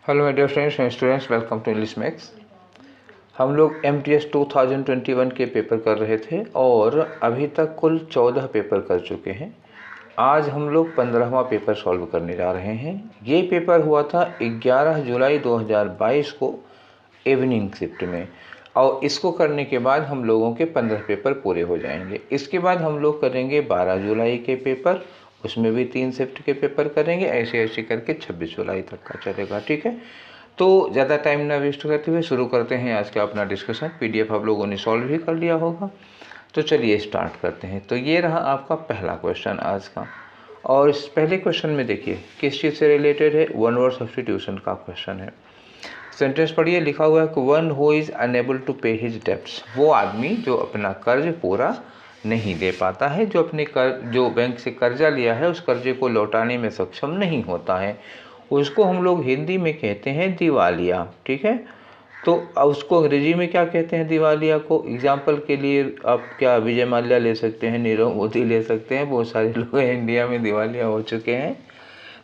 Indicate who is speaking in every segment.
Speaker 1: Hello my dear friends and students, welcome to English Max. हम लोग MTS 2021 के paper कर रहे थे और अभी तक कुल 14 पेपर कर चुके हैं। आज हम लोग 15वां पेपर सॉल्व करने जा रहे हैं। ये पेपर हुआ था 11 जुलाई 2022 को इवनिंग शिफ्ट में, और इसको करने के बाद हम लोगों के 15 पेपर पूरे हो जाएंगे। इसके बाद हम लोग करेंगे 12 जुलाई के पेपर, उसमें भी 3 शिफ्ट के पेपर करेंगे। ऐसे ऐसे करके 26 जुलाई तक का चलेगा, ठीक है। तो ज़्यादा टाइम ना वेस्ट करते हुए शुरू करते हैं आज का अपना डिस्कशन। PDF आप लोगों ने सॉल्व भी कर लिया होगा, तो चलिए स्टार्ट करते हैं। तो ये रहा आपका पहला क्वेश्चन आज का, और इस पहले क्वेश्चन में देखिए किस चीज़ से रिलेटेड है। वन वर्ड सब्स्टिट्यूशन का क्वेश्चन है। सेंटेंस पढ़िए, लिखा हुआ है कि one who is unable to pay his debts, वो आदमी जो अपना कर्ज पूरा नहीं दे पाता है, जो बैंक से कर्जा लिया है उस कर्जे को लौटाने में सक्षम नहीं होता है, उसको हम लोग हिंदी में कहते हैं दिवालिया, ठीक है। तो उसको अंग्रेजी में क्या कहते हैं दिवालिया को? एग्जाम्पल के लिए आप क्या विजय माल्या ले सकते हैं, नीरव मोदी ले सकते हैं, बहुत सारे लोग इंडिया में दिवालिया हो चुके हैं।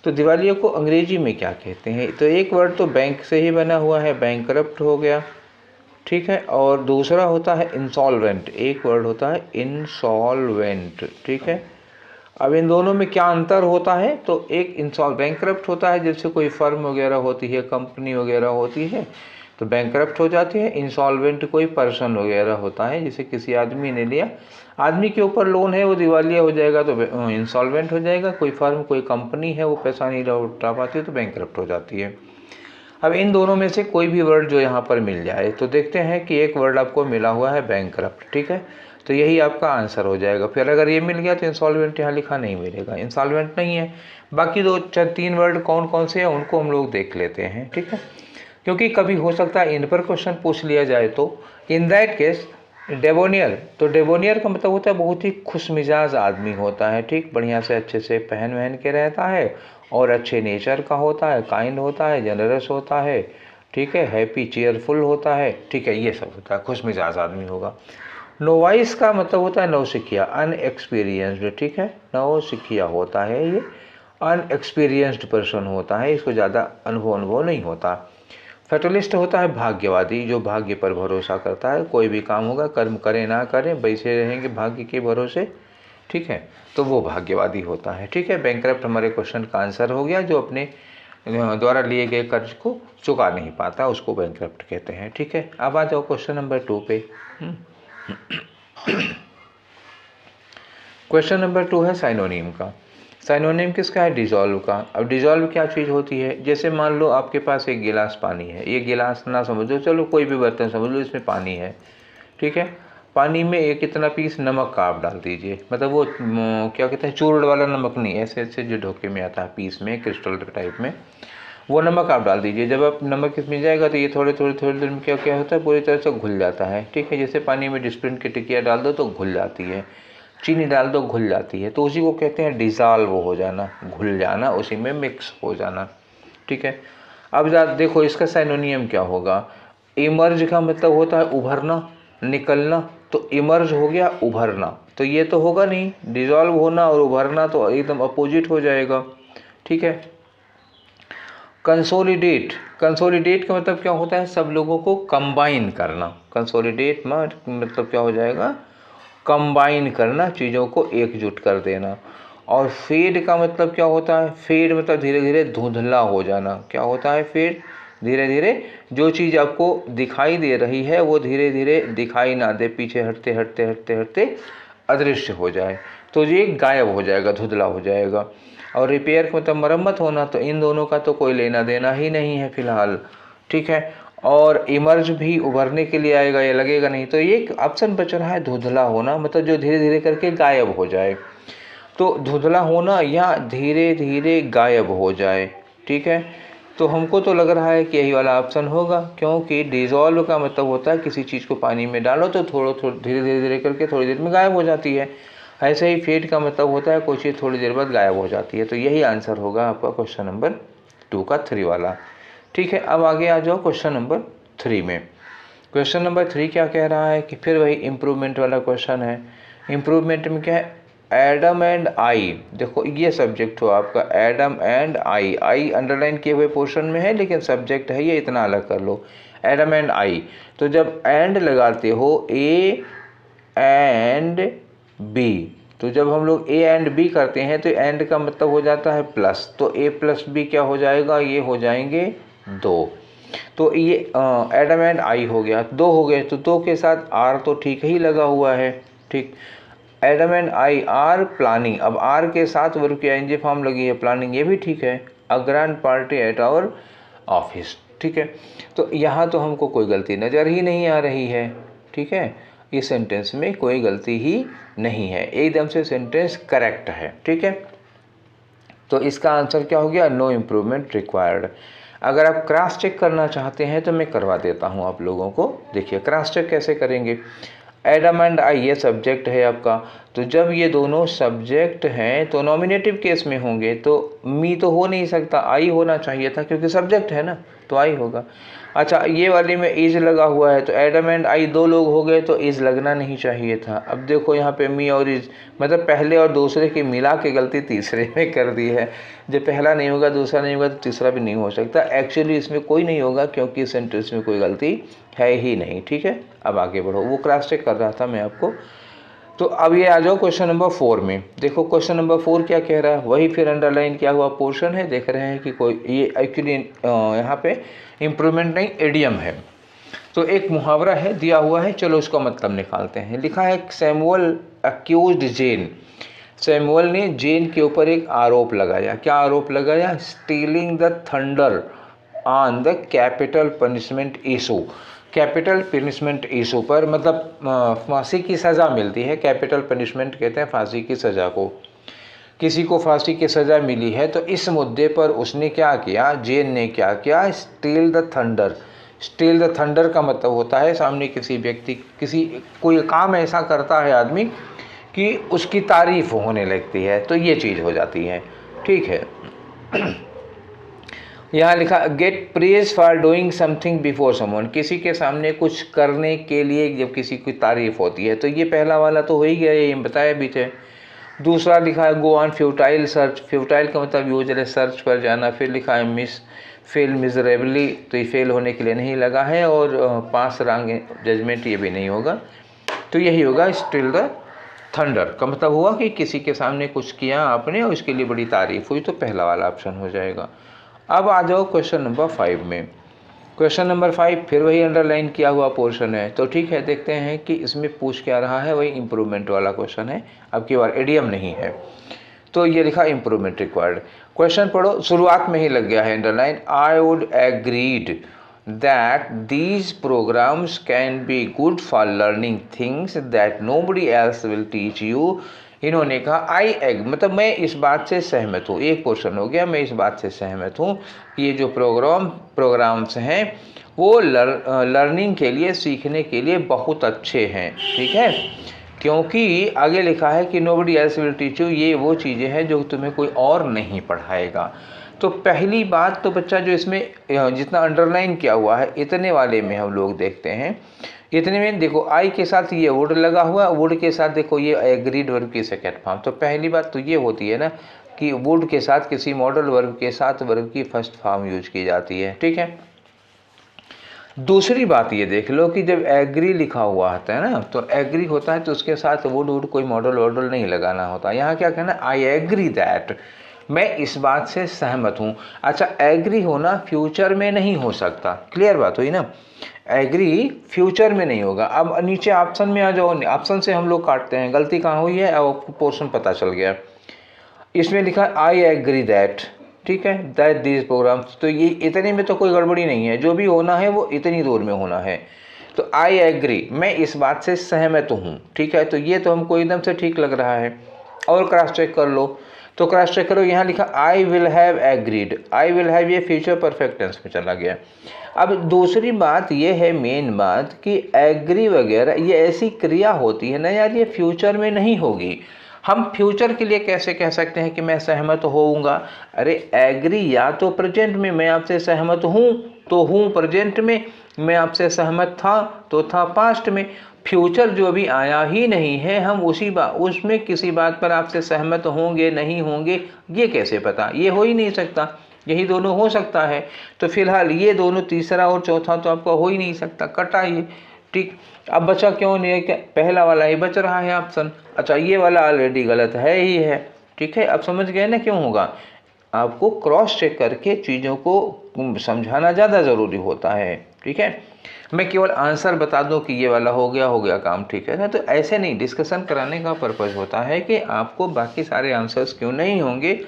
Speaker 1: तो दिवालिया को अंग्रेजी में क्या कहते हैं? तो एक वर्ड तो बैंक से ही बना हुआ है, बैंकरप्ट हो गया, ठीक है। और दूसरा होता है इंसॉल्वेंट, एक वर्ड होता है इंसॉल्वेंट, ठीक है। अब इन दोनों में क्या अंतर होता है? तो एक बैंकरप्ट होता है, जैसे कोई फर्म वगैरह होती है, कंपनी वगैरह होती है तो बैंकरप्ट हो जाती है। इंसॉल्वेंट कोई पर्सन वगैरह होता है, जैसे किसी आदमी ने लिया, आदमी के ऊपर लोन है, वो दिवालिया हो जाएगा तो इंसॉल्वेंट हो जाएगा। कोई फर्म कोई कंपनी है, वो पैसा नहीं लौटा पाती तो बैंकरप्ट हो जाती है। अब इन दोनों में से कोई भी वर्ड जो यहाँ पर मिल जाए, तो देखते हैं कि एक वर्ड आपको मिला हुआ है बैंकरप्ट, ठीक है। तो यही आपका आंसर हो जाएगा। फिर अगर ये मिल गया तो इंसॉल्वेंट यहाँ लिखा नहीं मिलेगा, इंसॉल्वेंट नहीं है। बाकी 2-3 वर्ड कौन कौन से हैं उनको हम लोग देख लेते हैं, ठीक है, क्योंकि कभी हो सकता है इन पर क्वेश्चन पूछ लिया जाए। तो इन दैट केस डेबोनियर, तो डेबोनियर का मतलब होता है बहुत ही खुश मिजाज आदमी होता है, ठीक, बढ़िया से अच्छे से पहन वहन के रहता है और अच्छे नेचर का होता है, काइंड होता है, जनरस होता है, ठीक है, हैप्पी चेयरफुल होता है, ठीक है, ये सब होता है, खुश मिजाज आदमी होगा। नोवाइस का मतलब होता है नौसिखिया, अनएक्सपीरियंस्ड, ठीक है, नौसिखिया होता है ये, अनएक्सपीरियंस्ड पर्सन होता है, इसको ज़्यादा अनुभव नहीं होता। फैटलिस्ट होता है भाग्यवादी, जो भाग्य पर भरोसा करता है, कोई भी काम होगा कर्म करें ना करें वैसे रहेंगे भाग्य के भरोसे, ठीक है, तो वो भाग्यवादी होता है, ठीक है। बैंकरप्ट हमारे क्वेश्चन का आंसर हो गया, जो अपने द्वारा लिए गए कर्ज को चुका नहीं पाता उसको बैंकरप्ट कहते हैं, ठीक है। अब आ जाओ क्वेश्चन नंबर 2 पे। क्वेश्चन नंबर 2 है साइनोनिम का। साइनोनिम किसका है? डिजॉल्व का। अब डिजॉल्व क्या चीज़ होती है? जैसे मान लो आपके पास एक गिलास पानी है, ये गिलास ना समझो, चलो कोई भी बर्तन समझ लो, इसमें पानी है, ठीक है। पानी में एक इतना पीस नमक का आप डाल दीजिए, मतलब वो क्या कहते हैं, चूर्ण वाला नमक नहीं, ऐसे ऐसे जो ढोके में आता है पीस में, क्रिस्टल टाइप में, वो नमक आप डाल दीजिए। जब आप नमक इसमें जाएगा तो ये थोड़ी देर में क्या क्या होता है, पूरी तरह से घुल जाता है, ठीक है। जैसे पानी में डिस्प्रिन की टिकिया डाल दो तो घुल जाती है, चीनी डाल दो घुल जाती है, तो उसी को कहते हैं डिज़ाल्व हो जाना, घुल जाना, उसी में मिक्स हो जाना, ठीक है। अब देखो इसका साइनोनियम क्या होगा। इमर्ज का मतलब होता है उभरना, निकलना, तो इमर्ज हो गया उभरना, तो ये तो होगा नहीं, डिज़ोल्व होना और उभरना तो एकदम अपोजिट हो जाएगा, ठीक है। कंसोलिडेट, कंसोलिडेट का मतलब क्या होता है? सब लोगों को कंबाइन करना। कंसोलिडेट मतलब क्या हो जाएगा? कंबाइन करना, चीज़ों को एकजुट कर देना। और फेड का मतलब क्या होता है? फेड मतलब धीरे धीरे धुंधला हो जाना। क्या होता है फेड? धीरे धीरे जो चीज़ आपको दिखाई दे रही है वो धीरे धीरे दिखाई ना दे, पीछे हटते हटते हटते हटते अदृश्य हो जाए, तो ये गायब हो जाएगा, धुंधला हो जाएगा। और रिपेयर का मतलब मरम्मत होना, तो इन दोनों का तो कोई लेना देना ही नहीं है फिलहाल, ठीक है। और इमर्ज भी उभरने के लिए आएगा, ये लगेगा नहीं, तो ये ऑप्शन बच रहा है धुंधला होना, मतलब जो धीरे धीरे करके गायब हो जाए। तो धुंधला होना या धीरे धीरे गायब हो जाए, ठीक है। तो हमको तो लग रहा है कि यही वाला ऑप्शन होगा, क्योंकि डिज़ोल्व का मतलब होता है किसी चीज़ को पानी में डालो तो थोड़ा धीरे धीरे करके थोड़ी देर में गायब हो जाती है। ऐसे ही फेड का मतलब होता है कोई चीज़ थोड़ी देर बाद गायब हो जाती है। तो यही आंसर होगा आपका क्वेश्चन नंबर 2 का 3 वाला, ठीक है। अब आगे आ जाओ क्वेश्चन नंबर 3 में। क्वेश्चन नंबर 3 क्या कह रहा है कि फिर वही इम्प्रूवमेंट वाला क्वेश्चन है। इम्प्रूवमेंट में क्या है? एडम एंड आई, देखो ये सब्जेक्ट हो आपका, एडम एंड आई अंडरलाइन किए हुए पोर्शन में है लेकिन सब्जेक्ट है ये, इतना अलग कर लो, एडम एंड आई। तो जब एंड लगाते हो ए एंड बी, तो जब हम लोग ए एंड बी करते हैं तो एंड का मतलब हो जाता है प्लस, तो ए प्लस बी क्या हो जाएगा, ये हो जाएंगे 2। तो ये एडम एंड आई हो गया, 2 हो गए, तो 2 के साथ आर तो ठीक ही लगा हुआ है, ठीक। Adam and I R planning, अब आर के साथ वर्ब की आईएनजी फॉर्म लगी है, प्लानिंग, ये भी ठीक है। A grand party at our office, ठीक है। तो यहाँ तो हमको कोई गलती नज़र ही नहीं आ रही है, ठीक है, इस सेंटेंस में कोई गलती ही नहीं है, एकदम से सेंटेंस करेक्ट है, ठीक है। तो इसका आंसर क्या हो गया, नो इम्प्रूवमेंट रिक्वायर्ड। अगर आप क्रॉस चेक करना चाहते हैं तो मैं करवा देता हूँ आप लोगों को। देखिए क्रॉस चेक कैसे करेंगे, एडम एंड आई ये सब्जेक्ट है आपका, तो जब ये दोनों सब्जेक्ट हैं तो नॉमिनेटिव केस में होंगे, तो मी तो हो नहीं सकता, आई होना चाहिए था क्योंकि सब्जेक्ट है ना, तो आई होगा। अच्छा ये वाले में इज लगा हुआ है, तो एडम एंड आई 2 लोग हो गए तो इज लगना नहीं चाहिए था। अब देखो यहाँ पे मी और इज, मतलब पहले और दूसरे की मिला के गलती तीसरे में कर दी है। जब पहला नहीं होगा दूसरा नहीं होगा तो तीसरा भी नहीं हो सकता। एक्चुअली इसमें कोई नहीं होगा क्योंकि इस सेंटेंस में कोई गलती है ही नहीं, ठीक है। अब आगे बढ़ो, वो क्रॉस चेक कर रहा था मैं आपको। तो अब ये आ जाओ क्वेश्चन नंबर 4 में। देखो क्वेश्चन नंबर 4 क्या कह रहा है, वही फिर अंडरलाइन किया हुआ पोर्शन है, देख रहे हैं कि कोई ये एक्चुअली यहाँ पे इम्प्रूवमेंट नहीं एडियम है। तो एक मुहावरा है दिया हुआ है, चलो उसका मतलब निकालते हैं। लिखा है सैमुअल अक्यूज्ड जेन, सैमुअल ने जेन के ऊपर एक आरोप लगाया। क्या आरोप लगाया, stealing the thunder on the capital punishment issue, capital punishment issue पर, मतलब फांसी की सज़ा मिलती है, कैपिटल पनिशमेंट कहते हैं फांसी की सज़ा को। किसी को फांसी की सज़ा मिली है तो इस मुद्दे पर उसने क्या किया, जेन ने क्या किया, steel the thunder. Steel the thunder का मतलब होता है सामने किसी व्यक्ति, किसी कोई काम ऐसा करता है आदमी कि उसकी तारीफ होने लगती है, तो ये चीज़ हो जाती है, ठीक है। यहाँ लिखा get praise for doing something before someone, किसी के सामने कुछ करने के लिए जब किसी की तारीफ होती है, तो ये पहला वाला तो हो ही गया, ये बताया भी थे। दूसरा लिखा है go on futile search, futile का मतलब यूजलेस सर्च पर जाना। फिर लिखा है मिस फेल मिजरेबली, तो ये फेल होने के लिए नहीं लगा है, और पास रंग जजमेंट ये भी नहीं होगा, तो यही होगा स्टिल द थंडर का मतलब हुआ कि किसी के सामने कुछ किया आपने और उसके लिए बड़ी तारीफ हुई, तो पहला वाला ऑप्शन हो जाएगा। अब आ जाओ क्वेश्चन नंबर 5 में। क्वेश्चन नंबर 5 फिर वही अंडरलाइन किया हुआ पोर्शन है, तो ठीक है देखते हैं कि इसमें पूछ क्या रहा है, वही इम्प्रूवमेंट वाला क्वेश्चन है, अब की बार एडियम नहीं है। तो ये लिखा इम्प्रूवमेंट रिक्वायर्ड। क्वेश्चन पढ़ो, शुरुआत में ही लग गया है underline, I would agreed that these programs can be good for learning things that nobody else will teach you। इन्होंने कहा आई एग, मतलब मैं इस बात से सहमत हूँ, एक पोर्शन हो गया, मैं इस बात से सहमत हूँ ये जो प्रोग्राम्स हैं वो लर्निंग के लिए, सीखने के लिए बहुत अच्छे हैं, ठीक है। क्योंकि आगे लिखा है कि nobody else will teach you, ये वो चीज़ें हैं जो तुम्हें कोई और नहीं पढ़ाएगा। तो पहली बात तो बच्चा जो इसमें जितना अंडरलाइन किया हुआ है इतने वाले में हम लोग देखते हैं, इतने में देखो आई के साथ ये वुड लगा हुआ, वुड के साथ देखो ये एग्रीड वर्ब की सेकंड फॉर्म। तो पहली बात तो ये होती है ना कि वुड के साथ किसी मॉडल वर्ब के साथ वर्ब की फर्स्ट फॉर्म यूज की जाती है, ठीक है। दूसरी बात ये देख लो कि जब एग्री लिखा हुआ होता है ना, तो एग्री होता है तो उसके साथ वुड कोई मॉडल वर्डल नहीं लगाना होता। यहाँ क्या कहना, आई एग्री दैट, मैं इस बात से सहमत हूँ। अच्छा एग्री होना फ्यूचर में नहीं हो सकता, क्लियर बात हुई ना, एग्री फ्यूचर में नहीं होगा। अब नीचे ऑप्शन में आ जाओ, ऑप्शन से हम लोग काटते हैं, गलती कहाँ हुई है अब पोर्शन पता चल गया। इसमें लिखा आई एग्री दैट, ठीक है, दैट दीज प्रोग्राम्स, तो ये इतने में तो कोई गड़बड़ी नहीं है, जो भी होना है वो इतनी दूर में होना है। तो आई एग्री, मैं इस बात से सहमत हूँ, ठीक है, तो ये तो हमको एकदम से ठीक लग रहा है। और क्रॉस चेक कर लो, तो क्रॉस चेक करो, यहाँ लिखा I will have agreed, I will have ये फ्यूचर परफेक्ट टेंस में चला गया। अब दूसरी बात ये है, मेन बात कि एग्री वगैरह ये ऐसी क्रिया होती है ना यार, ये फ्यूचर में नहीं होगी। हम फ्यूचर के लिए कैसे कह सकते हैं कि मैं सहमत होऊंगा, अरे एग्री या तो प्रेजेंट में मैं आपसे सहमत हूँ तो हूँ प्रेजेंट में, मैं आपसे सहमत था तो था पास्ट में। फ्यूचर जो अभी आया ही नहीं है, हम उसमें किसी बात पर आपसे सहमत होंगे नहीं होंगे ये कैसे पता, ये हो ही नहीं सकता। यही दोनों हो सकता है, तो फिलहाल ये दोनों, तीसरा और चौथा तो आपका हो ही नहीं सकता, कटाइए। ठीक, अब बचा क्यों नहीं है, क्या पहला वाला ही बच रहा है ऑप्शन। अच्छा, ये वाला ऑलरेडी गलत है ही है। ठीक है, अब समझ गए ना क्यों होगा। आपको क्रॉस चेक करके चीज़ों को समझाना ज़्यादा ज़रूरी होता है। ठीक है, मैं केवल आंसर बता दूं कि ये वाला हो गया काम, ठीक है ना। तो ऐसे नहीं, डिस्कशन कराने का पर्पज़ होता है कि आपको बाकी सारे आंसर्स क्यों नहीं होंगे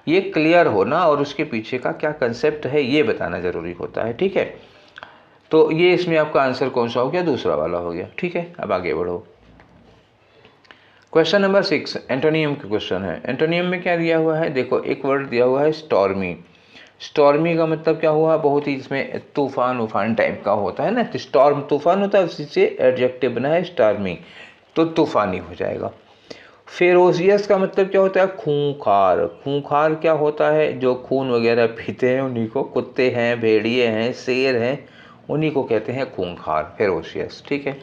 Speaker 1: ये क्लियर होना, और उसके पीछे का क्या कंसेप्ट है ये बताना ज़रूरी होता है। ठीक है, तो ये इसमें आपका आंसर कौन सा हो गया, दूसरा वाला हो गया। ठीक है, अब आगे बढ़ो। क्वेश्चन नंबर 6 एंटोनियम का क्वेश्चन है। एंटोनियम में क्या दिया हुआ है, देखो एक वर्ड दिया हुआ है स्टॉर्मी। स्टॉर्मी का मतलब क्या हुआ, बहुत ही इसमें तूफान टाइप का होता है ना। तो स्टॉर्म तूफान होता है, उसी से एडजेक्टिव बना है स्टॉर्मी, तो तूफानी हो जाएगा। फेरोसियस का मतलब क्या होता है, खूंखार। खूंखार क्या होता है, जो खून वगैरह पीते हैं उन्हीं को, कुत्ते हैं, भेड़िए हैं, शेर हैं, उन्हीं को कहते हैं खूंखार, फेरोसियस। ठीक है,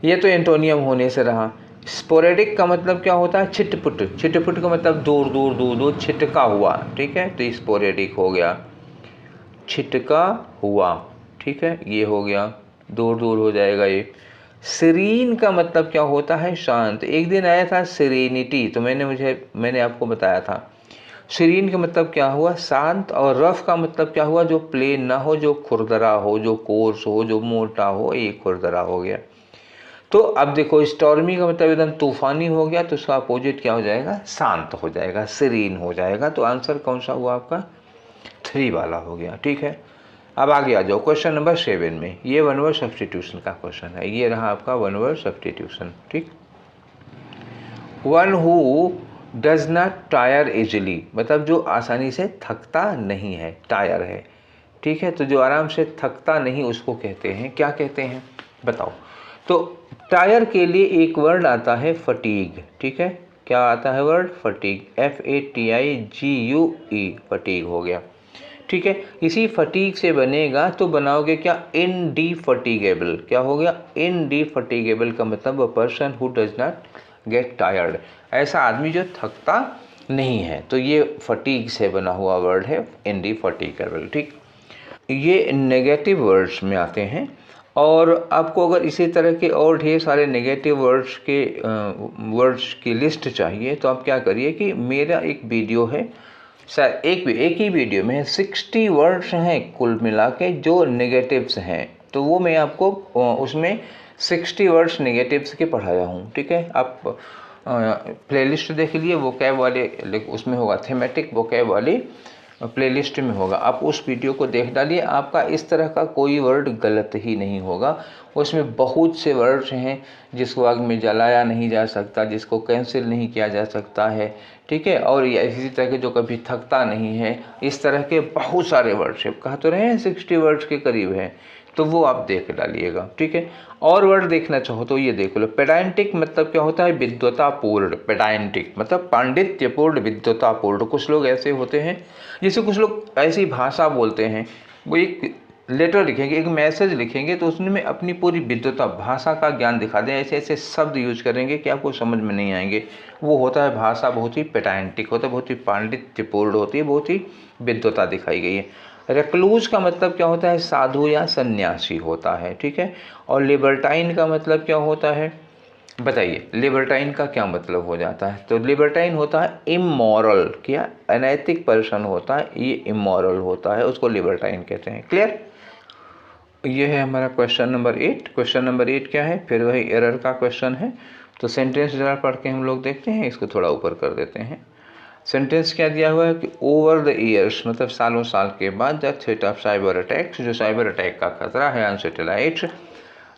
Speaker 1: ये तो एंटोनियम होने से रहा। स्पोरेडिक का मतलब क्या होता है, छिटपुट। छिटपुट का मतलब दूर दूर दूर दूर, छिटका हुआ। ठीक है, तो स्पोरेडिक हो गया, छिटका हुआ। ठीक है, ये हो गया, दूर दूर हो जाएगा ये। सीरीन का मतलब क्या होता है, शांत। एक दिन आया था सीरेनिटी, तो मैंने आपको बताया था सीरीन का मतलब क्या हुआ, शांत। और रफ का मतलब क्या हुआ, जो प्लेन ना हो, जो खुरदरा हो, जो कोर्स हो, जो मोटा हो, ये खुरदरा हो गया। तो अब देखो स्टॉर्मी का मतलब एकदम तूफानी हो गया, तो उसका अपोजिट क्या हो जाएगा, शांत हो जाएगा, सीरीन हो जाएगा। तो आंसर कौन सा हुआ आपका, 3 वाला हो गया। ठीक है, अब आगे आ जाओ क्वेश्चन नंबर 7 में। ये वन वर्ड सब्स्टिट्यूशन का क्वेश्चन है, ये रहा आपका वन वर्ड सब्स्टिट्यूशन। ठीक, one who does not tyre easily, मतलब जो आसानी से थकता नहीं है, टायर है। ठीक है, तो जो आराम से थकता नहीं उसको कहते हैं, क्या कहते हैं बताओ। तो टायर के लिए एक वर्ड आता है फटीग। ठीक है, क्या आता है वर्ड, फटीग, FATIGUE, फटीग हो गया। ठीक है, इसी फटीग से बनेगा, तो बनाओगे क्या, इनडिफटिगेबल। क्या हो गया, इनडिफटिगेबल का मतलब a person who does not get tired, ऐसा आदमी जो थकता नहीं है। तो ये फटीग से बना हुआ वर्ड है, इनडिफटिगेबल। ठीक, ये नेगेटिव वर्ड्स में आते हैं। और आपको अगर इसी तरह के और ढेर सारे नेगेटिव वर्ड्स की लिस्ट चाहिए, तो आप क्या करिए कि मेरा एक वीडियो है, शायद एक ही वीडियो में 60 वर्ड्स हैं कुल मिला के जो नेगेटिव्स हैं। तो वो मैं आपको उसमें 60 वर्ड्स नेगेटिव्स के पढ़ाया हूँ। ठीक है, आप प्लेलिस्ट देख लिए, वोकैब वाले उसमें होगा, थीमेटिक वोकैब वाली प्लेलिस्ट में होगा, आप उस वीडियो को देख डालिए। आपका इस तरह का कोई वर्ड गलत ही नहीं होगा। उसमें बहुत से वर्ड्स हैं जिसको आग में जलाया नहीं जा सकता, जिसको कैंसिल नहीं किया जा सकता है। ठीक है, और इसी तरह के जो कभी थकता नहीं है, इस तरह के बहुत सारे वर्ड्स हैं, कहा तो रहे हैं 60 वर्ड्स के करीब हैं, तो वो आप देख डालिएगा। ठीक है, और वर्ड देखना चाहो तो ये देख लो। पेडांटिक मतलब क्या होता है, विद्वतापूर्ण। पेडांटिक मतलब पांडित्यपूर्ण, विद्वतापूर्ण। कुछ लोग ऐसे होते हैं, जैसे कुछ लोग ऐसी भाषा बोलते हैं, वो एक लेटर लिखेंगे, एक मैसेज लिखेंगे, तो उसमें अपनी पूरी विद्वता, भाषा का ज्ञान दिखा दें, ऐसे ऐसे शब्द यूज करेंगे कि आपको समझ में नहीं आएंगे। वो होता है भाषा बहुत ही पेडांटिक होता है, बहुत ही पांडित्यपूर्ण होती है, बहुत ही विद्वता दिखाई गई है। रेक्लूज का मतलब क्या होता है, साधु या सन्यासी होता है। ठीक है, और लिबर्टाइन का मतलब क्या होता है, बताइए लिबर्टाइन का क्या मतलब हो जाता है। तो लिबर्टाइन होता है इमोरल, क्या अनैतिक पर्सन होता है, ये इमोरल होता है, उसको लिबर्टाइन कहते हैं। क्लियर, ये है हमारा क्वेश्चन नंबर 8। क्वेश्चन नंबर 8 क्या है, फिर वही एरर का क्वेश्चन है। तो सेंटेंस जरा पढ़ के हम लोग देखते हैं, इसको थोड़ा ऊपर कर देते हैं। सेंटेंस क्या दिया हुआ है कि ओवर द ईयर्स, मतलब सालों साल के बाद, the threat of cyber attacks, जो साइबर अटैक का खतरा है ऑन सैटेलाइट,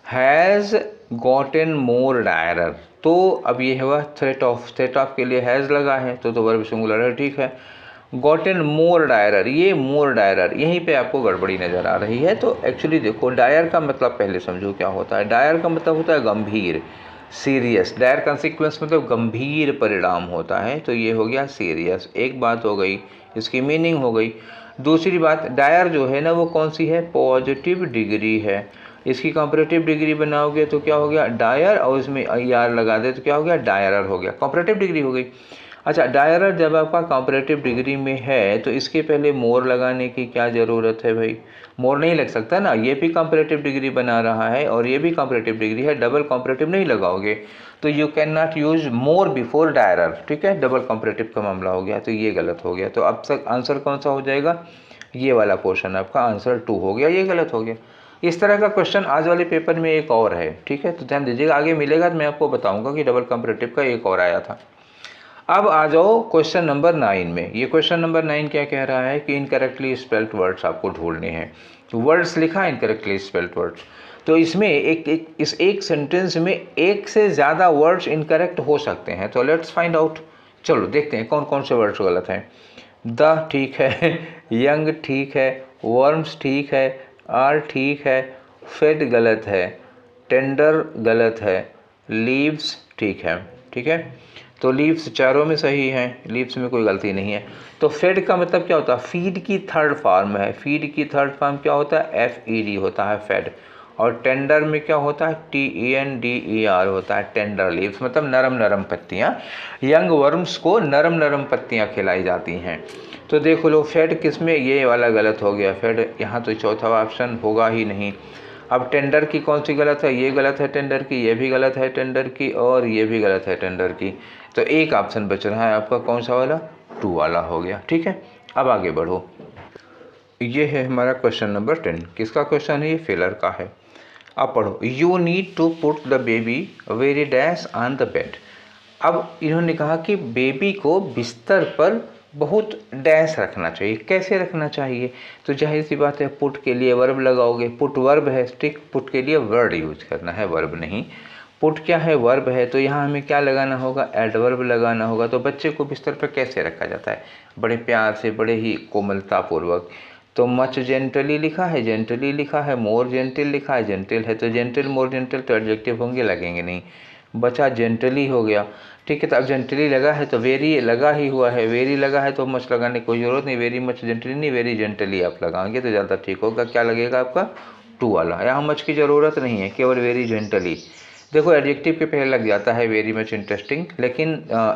Speaker 1: हैज़ गॉटन मोर डायरर। तो अब ये हुआ थ्रेट ऑफ के लिए हैज़ लगा है, तो वर्ब सिंगुलर है। ठीक है, गॉटन मोर डायरर, ये मोर डायरर यहीं पे आपको गड़बड़ी नज़र आ रही है। तो एक्चुअली देखो, डायर का मतलब पहले समझो क्या होता है। डायर का मतलब होता है गंभीर, सीरियस। डायर कॉन्सिक्वेंस मतलब गंभीर परिणाम होता है, तो ये हो गया सीरियस। एक बात हो गई, इसकी मीनिंग हो गई। दूसरी बात, डायर जो है ना वो कौन सी है, पॉजिटिव डिग्री है। इसकी कंपैरेटिव डिग्री बनाओगे तो क्या हो गया, डायर, और इसमें ER लगा दे तो क्या हो गया, डायरर हो गया, कंपैरेटिव डिग्री हो गई। अच्छा, डायरर जब आपका कंपैरेटिव डिग्री में है तो इसके पहले मोर लगाने की क्या ज़रूरत है भाई, मोर नहीं लग सकता ना, ये भी कंपैरेटिव डिग्री बना रहा है और ये भी कंपैरेटिव डिग्री है, डबल कंपैरेटिव नहीं लगाओगे तो you can not use more before direr, ठीक है, डबल कंपैरेटिव का मामला हो गया, तो ये गलत हो गया। तो अब तक आंसर कौन सा हो जाएगा, ये वाला पोर्शन आपका आंसर 2 हो गया, ये गलत हो गया। इस तरह का क्वेश्चन आज वाले पेपर में एक और है, ठीक है, तो ध्यान दीजिएगा, आगे मिलेगा तो मैं आपको बताऊंगा कि डबल कंपैरेटिव का एक और आया था। अब आ जाओ क्वेश्चन नंबर 9 में। ये क्वेश्चन नंबर 9 क्या कह रहा है कि इनकरेक्टली स्पेल्ड वर्ड्स आपको ढूंढने हैं। तो वर्ड्स लिखा है इनकरेक्टली स्पेल्ड वर्ड्स, तो इसमें इस एक सेंटेंस में एक से ज़्यादा वर्ड्स इनकरेक्ट हो सकते हैं, तो लेट्स फाइंड आउट। चलो देखते हैं कौन कौन से वर्ड्स गलत हैं। द ठीक है, यंग ठीक है, वर्म्स ठीक है, आर ठीक है, फेड गलत है, टेंडर गलत है, लीव्स ठीक है, ठीक है, तो लीव्स चारों में सही हैं, लीव्स में कोई गलती नहीं है। तो फेड का मतलब क्या होता है, फीड की थर्ड फॉर्म है, फीड की थर्ड फॉर्म क्या होता है, FED होता है, फेड। और टेंडर में क्या होता है, TENDER होता है, टेंडर लीव्स, मतलब नरम नरम पत्तियाँ। यंग वर्म्स को नरम नरम पत्तियाँ खिलाई जाती हैं। तो देखो लो, फेड किस में, ये वाला गलत हो गया, फेड यहाँ तो चौथा ऑप्शन होगा ही नहीं। अब टेंडर की कौन सी गलत है, ये गलत है टेंडर की, ये भी गलत है टेंडर की, और ये भी गलत है टेंडर की। तो एक ऑप्शन बच रहा है आपका, कौन सा वाला, 2 वाला हो गया, ठीक है। अब आगे बढ़ो, ये है हमारा क्वेश्चन नंबर 10। किसका क्वेश्चन है, ये फेलर का है। अब पढ़ो, you need to put the baby very dash on the bed. अब इन्होंने कहा कि बेबी को बिस्तर पर बहुत डैश रखना चाहिए। कैसे रखना चाहिए, तो जाहिर सी बात है, पुट के लिए वर्ब लगाओगे, पुट वर्ब है, स्टिक, पुट के लिए वर्ड यूज करना है, वर्ब नहीं। पुट क्या है, वर्ब है, तो यहाँ हमें क्या लगाना होगा, एडवर्ब लगाना होगा। तो बच्चे को बिस्तर पर कैसे रखा जाता है, बड़े प्यार से, बड़े ही कोमलतापूर्वक। तो मच जेंटली लिखा है, जेंटली लिखा है, मोर जेंटल लिखा है, जेंटल है, तो जेंटल मोर जेंटल तो एडजेक्टिव होंगे, लगेंगे नहीं, बचा जेंटली हो गया, ठीक है। तो अब जेंटली लगा है तो वेरी लगा ही हुआ है, वेरी लगा है तो मच लगाने की कोई ज़रूरत नहीं, वेरी मच जेंटली नहीं, वेरी जेंटली आप लगाएंगे तो ज़्यादा ठीक होगा। क्या लगेगा आपका, 2 वाला, यहाँ मच की ज़रूरत नहीं है, केवल वेरी जेंटली। देखो एडजेक्टिव के पहले लग जाता है वेरी मच इंटरेस्टिंग, लेकिन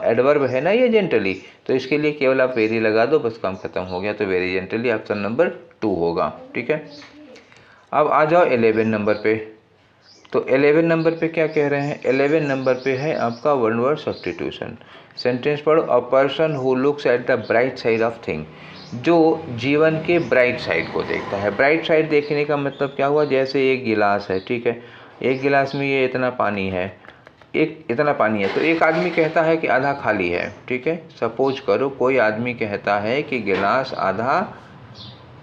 Speaker 1: एडवर्ब है ना ये जेंटली, तो इसके लिए केवल आप वेरी लगा दो, बस काम खत्म हो गया। तो वेरी जेंटली ऑप्शन नंबर 2 होगा, ठीक है। अब आ जाओ 11 नंबर पे। तो 11 नंबर पे क्या कह रहे हैं, 11 नंबर पे है आपका वन वर्ड सब्स्टिट्यूशन। सेंटेंस पढ़ो, a person who looks at the bright side of thing, जो जीवन के ब्राइट साइड को देखता है। ब्राइट साइड देखने का मतलब क्या हुआ, जैसे एक गिलास है, ठीक है, एक गिलास में ये इतना पानी है, एक इतना पानी है, तो एक आदमी कहता है कि आधा खाली है, ठीक है। सपोज करो कोई आदमी कहता है कि गिलास आधा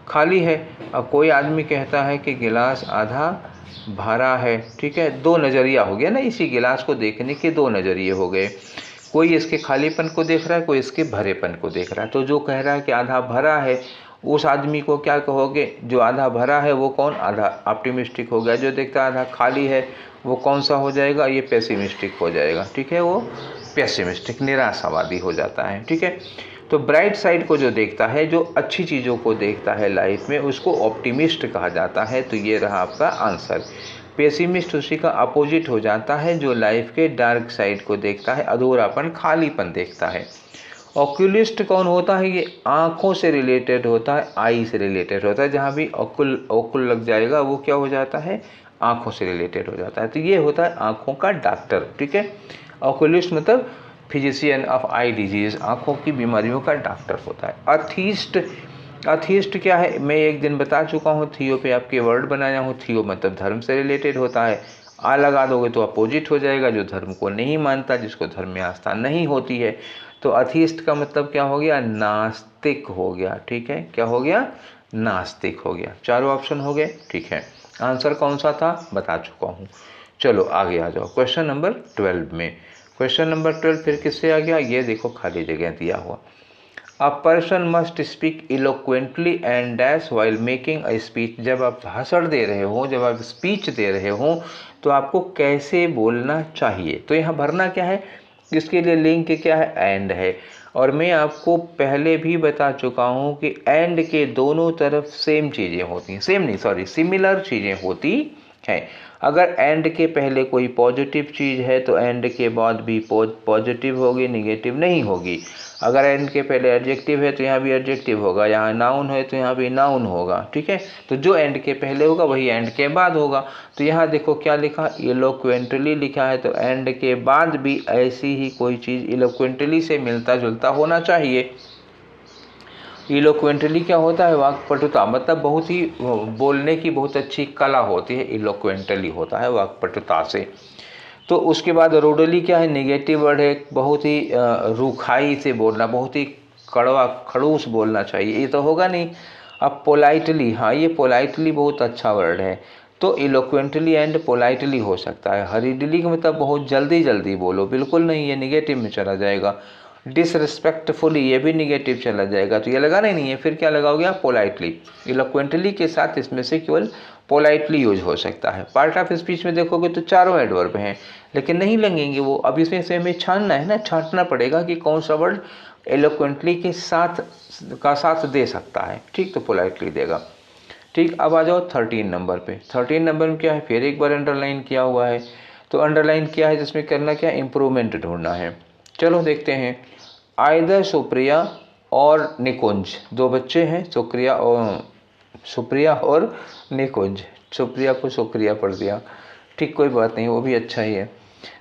Speaker 1: खाली है, और कोई आदमी कहता है कि गिलास आधा भरा है, ठीक है। 2 नज़रिया हो गया ना, इसी गिलास को देखने के 2 नज़रिए हो गए। कोई इसके खालीपन को देख रहा है, कोई इसके भरेपन को देख रहा है। तो जो कह रहा है कि आधा भरा है, उस आदमी को क्या कहोगे, जो आधा भरा है वो कौन, आधा ऑप्टिमिस्टिक हो गया। जो देखता है आधा खाली है वो कौन सा हो जाएगा, ये पेसिमिस्टिक हो जाएगा, ठीक है, वो पेसिमिस्टिक, निराशावादी हो जाता है, ठीक है। तो ब्राइट साइड को जो देखता है, जो अच्छी चीज़ों को देखता है लाइफ में, उसको ऑप्टिमिस्ट कहा जाता है। तो ये रहा आपका आंसर। पेसिमिस्ट उसी का अपोजिट हो जाता है, जो लाइफ के डार्क साइड को देखता है, अधूरापन, खालीपन देखता है। ऑक्यूलिस्ट कौन होता है, ये आँखों से रिलेटेड होता है, आई से रिलेटेड होता है। जहाँ भी ऑक्युल लग जाएगा वो क्या हो जाता है, आँखों से रिलेटेड हो जाता है। तो ये होता है आँखों का डॉक्टर, ठीक है। ऑक्यूलिस्ट मतलब फिजिशियन ऑफ आई डिजीज़, आँखों की बीमारियों का डॉक्टर होता है। अथीस्ट क्या है, मैं एक दिन बता चुका हूँ, थियो पे आपके वर्ड बनाया हूँ। थियो मतलब धर्म से रिलेटेड होता है, आ लगा दोगे तो अपोजिट हो जाएगा, जो धर्म को नहीं मानता, जिसको धर्म में आस्था नहीं होती है। तो अथीस्ट का मतलब क्या हो गया, नास्तिक हो गया, ठीक है। क्या हो गया, नास्तिक हो गया। चारों ऑप्शन हो गए, ठीक है। आंसर कौन सा था बता चुका हूँ। चलो आगे आ जाओ क्वेश्चन नंबर 12 में। क्वेश्चन नंबर 12 फिर किससे आ गया, ये देखो खाली जगह दिया हुआ। A person must speak eloquently and dash while making a speech. जब आप भाषण दे रहे हो, जब आप स्पीच दे रहे हो, तो आपको कैसे बोलना चाहिए। तो यहाँ भरना क्या है, इसके लिए लिंक क्या है, एंड है। और मैं आपको पहले भी बता चुका हूँ कि एंड के दोनों तरफ सेम चीज़ें होती हैं, सेम नहीं सॉरी सिमिलर चीज़ें होती हैं। अगर एंड के पहले कोई पॉजिटिव चीज़ है तो एंड के बाद भी पॉजिटिव होगी, निगेटिव नहीं होगी। अगर एंड के पहले एडजेक्टिव है तो यहाँ भी एडजेक्टिव होगा, यहाँ नाउन है तो यहाँ भी नाउन होगा, ठीक है। तो जो एंड के पहले होगा वही एंड के बाद होगा। तो यहाँ देखो क्या लिखा, इलोक्वेंटली लिखा है, तो एंड के बाद भी ऐसी ही कोई चीज़ इलोक्वेंटली से मिलता जुलता होना चाहिए। इलोक्वेंटली क्या होता है, वाक्पटुता, मतलब बहुत ही बोलने की बहुत अच्छी कला होती है, इलोक्वेंटली होता है वाक्पटुता से। तो उसके बाद रूडली क्या है, नेगेटिव वर्ड है, बहुत ही रूखाई से बोलना, बहुत ही कड़वा खड़ूस बोलना चाहिए, ये तो होगा नहीं। अब पोलाइटली, हाँ ये पोलाइटली बहुत अच्छा वर्ड है, तो इलोक्वेंटली एंड पोलाइटली हो सकता है। हरीडली का मतलब बहुत जल्दी जल्दी बोलो, बिल्कुल नहीं, ये निगेटिव में चला जाएगा। डिसरिस्पेक्टफुली, ये भी निगेटिव चला जाएगा, तो ये लगाना ही नहीं है, फिर क्या लगाओगे आप, पोलाइटली। इलोक्वेंटली के साथ इसमें से केवल पोलाइटली यूज हो सकता है। पार्ट ऑफ स्पीच में देखोगे तो चारों एडवर्ब हैं, लेकिन नहीं लगेंगे वो। अब इसमें से हमें छानना है ना, छांटना पड़ेगा कि कौन सा वर्ड एलोक्वेंटली के साथ दे सकता है, ठीक, तो पोलाइटली देगा, ठीक। अब आ जाओ 13 नंबर पे। 13 नंबर में क्या है, फिर एक बार अंडरलाइन किया हुआ है, तो अंडरलाइन किया है जिसमें करना क्या, इम्प्रूवमेंट ढूंढना है। चलो देखते हैं। आइदर सुप्रिया और निकुंज, दो बच्चे हैं, सुप्रिया और निकुंज, सुप्रिया को शुक्रिया पढ़ दिया, ठीक, कोई बात नहीं, वो भी अच्छा ही है।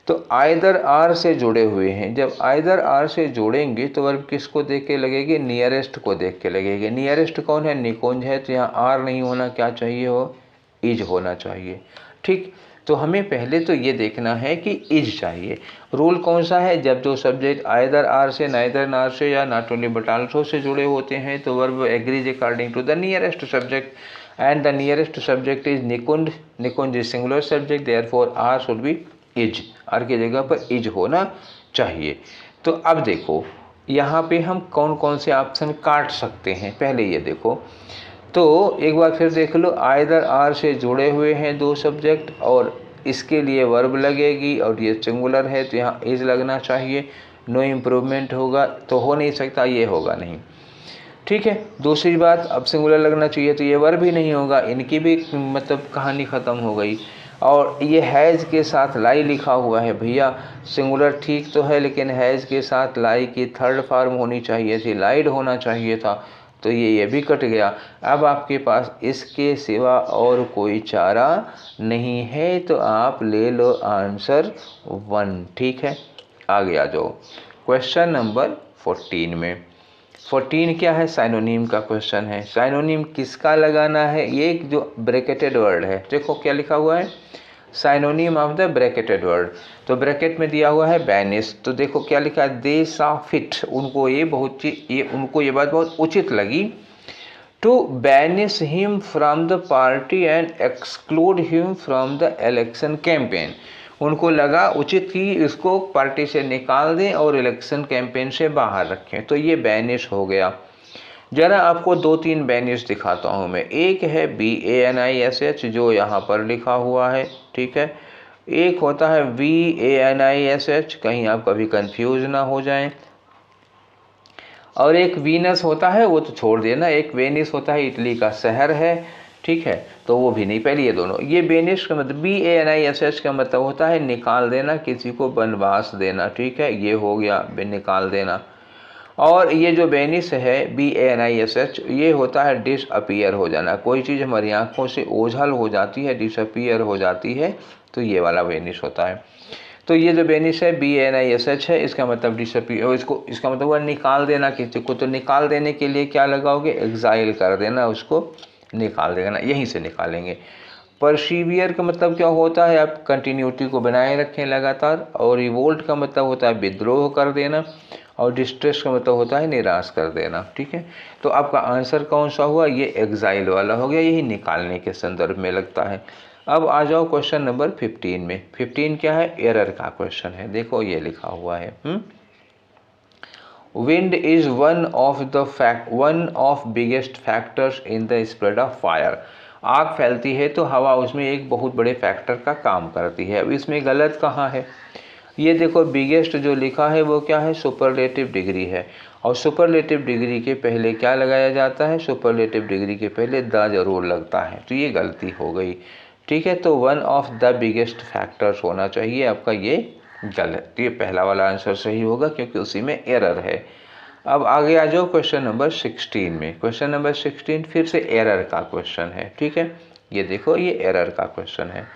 Speaker 1: तो आइदर आर से जुड़े हुए हैं, जब आइदर आर से जोड़ेंगे तो वर्ब किसको देख के लगेगी, नियरेस्ट को देख के लगेगी। नियरेस्ट कौन है, निकुंज है, तो यहाँ आर नहीं होना, क्या चाहिए हो, इज होना चाहिए, ठीक। तो हमें पहले तो ये देखना है कि इज चाहिए। रूल कौन सा है, जब जो सब्जेक्ट आइदर आर से, नाइदर नार से या not only but also say जुड़े होते हैं तो verb agrees according to the nearest subject, and the nearest subject is Nikunj, Nikunj is singular subject, therefore R should be is, R की जगह पर is होना चाहिए। तो अब देखो यहाँ पे हम कौन कौन से ऑप्शन काट सकते हैं, पहले ये देखो। तो एक बार फिर देख लो, आइदर आर से जुड़े हुए हैं दो सब्जेक्ट और इसके लिए वर्ब लगेगी और ये सिंगुलर है तो यहाँ इज लगना चाहिए। नो इम्प्रूवमेंट होगा तो हो नहीं सकता, ये होगा नहीं, ठीक है। दूसरी बात, अब सिंगुलर लगना चाहिए तो ये वर्ब भी नहीं होगा, इनकी भी मतलब कहानी ख़त्म हो गई। और ये हैज़ के साथ लाई लिखा हुआ है, भैया सिंगुलर ठीक तो है लेकिन हैज़ के साथ लाई की थर्ड फॉर्म होनी चाहिए थी, लाइड होना चाहिए था, तो ये भी कट गया। अब आपके पास इसके सिवा और कोई चारा नहीं है, तो आप ले लो आंसर 1, ठीक है। आगे आ जाओ क्वेश्चन नंबर 14 में। 14 क्या है, साइनोनिम का क्वेश्चन है। साइनोनिम किसका लगाना है, ये एक जो ब्रैकेटेड वर्ड है, देखो क्या लिखा हुआ है, synonym of the bracketed word. तो ब्रैकेट में दिया हुआ है बैनिश, तो देखो क्या लिखा है, दे सा फिट, उनको ये बात बहुत उचित लगी, to banish him from the party and exclude him from the election campaign. उनको लगा उचित कि इसको पार्टी से निकाल दें और इलेक्शन कैंपेन से बाहर रखें, तो ये बैनिश हो गया। जरा आपको 2-3 बैनिश दिखाता हूँ मैं। एक है BANISH जो यहाँ पर लिखा हुआ है, ठीक है। एक होता है VANISH, कहीं आप कभी कंफ्यूज ना हो जाएं। और एक वीनस होता है, वो तो छोड़ देना, एक वेनिस होता है, इटली का शहर है, ठीक है, तो वो भी नहीं, पहले ये दोनों। ये बेनिश का मतलब BANISH का मतलब होता है निकाल देना, किसी को वनवास देना, ठीक है, ये हो गया निकाल देना। और ये जो बेनिस है BANISH, ये होता है डिसअपीयर हो जाना, कोई चीज़ हमारी आंखों से ओझल हो जाती है, डिसअपीयर हो जाती है, तो ये वाला बेनिस होता है। तो ये जो बेनिस है BANISH है, इसका मतलब डिसअपीयर, इसका मतलब हुआ निकाल देना किसी को। तो निकाल देने के लिए क्या लगाओगे, एग्जाइल कर देना, उसको निकाल देना, यहीं से निकालेंगे। परसीवियर का मतलब क्या होता है, आप कंटिन्यूटी को बनाए रखें लगातार। और रिवोल्ट का मतलब होता है विद्रोह कर देना। और डिस्ट्रेस का मतलब होता है निराश कर देना, ठीक है। तो आपका आंसर कौन सा हुआ, ये एग्जाइल वाला हो गया, यही निकालने के संदर्भ में लगता है। अब आ जाओ क्वेश्चन नंबर 15 में। 15 क्या है, एरर का क्वेश्चन है, देखो ये लिखा हुआ है, wind is one of biggest factors in the spread of fire. आग फैलती है तो हवा उसमें एक बहुत बड़े फैक्टर का काम करती है। अब इसमें गलत कहाँ है, ये देखो बिगेस्ट जो लिखा है वो क्या है, सुपरलेटिव डिग्री है, और सुपरलेटिव डिग्री के पहले क्या लगाया जाता है, सुपरलेटिव डिग्री के पहले द जरूर लगता है, तो ये गलती हो गई। ठीक है, तो one of the biggest factors होना चाहिए आपका, ये गलत, ये पहला वाला आंसर सही होगा क्योंकि उसी में एरर है। अब आगे आ जाओ क्वेश्चन नंबर 16 में। क्वेश्चन नंबर 16 फिर से एरर का क्वेश्चन है। ठीक है, ये देखो ये एरर का क्वेश्चन है।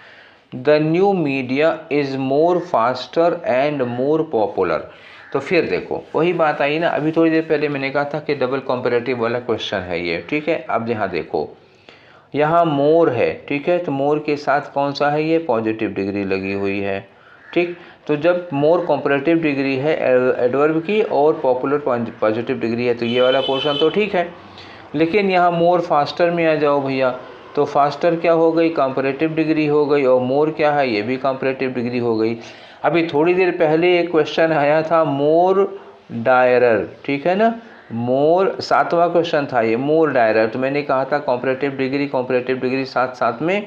Speaker 1: The new media is more faster and more popular. तो फिर देखो वही बात आई ना, अभी थोड़ी देर पहले मैंने कहा था कि डबल कॉम्परेटिव वाला क्वेश्चन है ये। ठीक है, अब यहाँ देखो, यहाँ मोर है, ठीक है, तो मोर के साथ कौन सा है, ये पॉजिटिव डिग्री लगी हुई है। ठीक, तो जब मोर कॉम्परेटिव डिग्री है एडवर्ब की और पॉपुलर पॉजिटिव डिग्री है, तो ये वाला पोर्शन तो ठीक है। लेकिन यहाँ मोर फास्टर में आ जाओ भैया, तो फास्टर क्या हो गई, कॉम्परेटिव डिग्री हो गई, और मोर क्या है, ये भी कॉम्परेटिव डिग्री हो गई। अभी थोड़ी देर पहले एक क्वेश्चन आया था मोर डायरर, ठीक है ना, मोर 7वां क्वेश्चन था ये, मोर डायरर, तो मैंने कहा था कॉम्परेटिव डिग्री साथ साथ में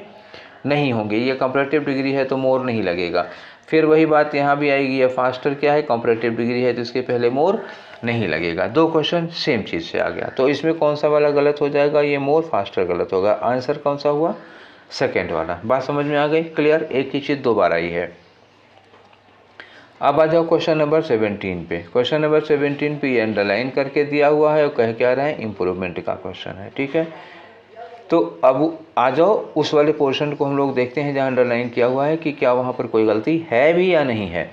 Speaker 1: नहीं होंगे, ये कॉम्परेटिव डिग्री है तो मोर नहीं लगेगा। फिर वही बात यहाँ भी आएगी, ये फास्टर क्या है, कॉम्परेटिव डिग्री है तो इसके पहले मोर नहीं लगेगा। दो क्वेश्चन सेम चीज़ से आ गया, तो इसमें कौन सा वाला गलत हो जाएगा, ये मोर फास्टर गलत होगा। आंसर कौन सा हुआ, सेकेंड वाला। बात समझ में आ गई, क्लियर, एक ही चीज़ दो बार आई है। अब आ जाओ क्वेश्चन नंबर 17 पे। क्वेश्चन नंबर 17 पे ये अंडरलाइन करके दिया हुआ है और कह क्या रहा है, इम्प्रूवमेंट का क्वेश्चन है। ठीक है, तो अब आ जाओ उस वाले पोर्शन को हम लोग देखते हैं जहाँ अंडरलाइन किया हुआ है कि क्या वहाँ पर कोई गलती है भी या नहीं है।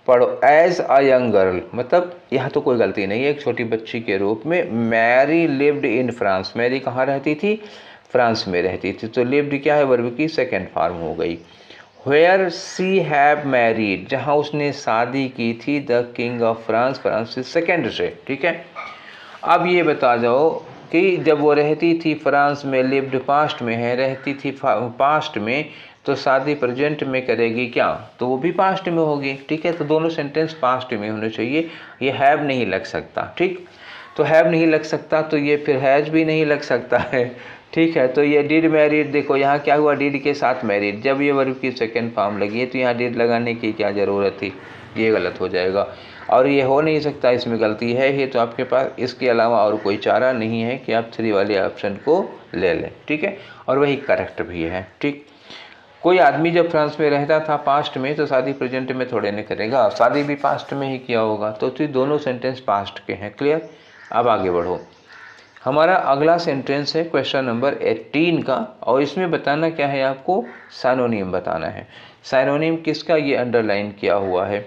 Speaker 1: पढ़ो, एज अ यंग गर्ल, मतलब यहाँ तो कोई गलती नहीं है, एक छोटी बच्ची के रूप में। Mary lived in France, Mary कहाँ रहती थी, फ्रांस में रहती थी, तो लिव्ड क्या है, वर्ब की सेकेंड फॉर्म हो गई। वेयर सी हैव मैरिड, जहाँ उसने शादी की थी, the king of France, France second से। ठीक है, अब ये बता जाओ कि जब वो रहती थी फ्रांस में, लिव्ड पास्ट में है, रहती थी पास्ट में, तो शादी प्रेजेंट में करेगी क्या, तो वो भी पास्ट में होगी। ठीक है, तो दोनों सेंटेंस पास्ट में होने चाहिए, ये हैव नहीं लग सकता। ठीक, तो हैव नहीं लग सकता, तो ये फिर हैज भी नहीं लग सकता है। ठीक है, तो ये डिड मैरिड, देखो यहाँ क्या हुआ, डिड के साथ मैरिड, जब ये वर्ब की सेकेंड फॉर्म लगी है तो यहाँ डिड लगाने की क्या ज़रूरत थी, ये गलत हो जाएगा। और ये हो नहीं सकता, इसमें गलती है ही, तो आपके पास इसके अलावा और कोई चारा नहीं है कि आप 3 वाले ऑप्शन को ले लें। ठीक है, और वही करेक्ट भी है। ठीक, कोई आदमी जब फ्रांस में रहता था पास्ट में, तो शादी प्रेजेंट में थोड़े नहीं करेगा, शादी भी पास्ट में ही किया होगा, तो दोनों सेंटेंस पास्ट के हैं। क्लियर, अब आगे बढ़ो। हमारा अगला सेंटेंस है क्वेश्चन नंबर 18 का, और इसमें बताना क्या है, आपको साइनोनिम बताना है। साइनोनिम किसका, ये अंडरलाइन किया हुआ है,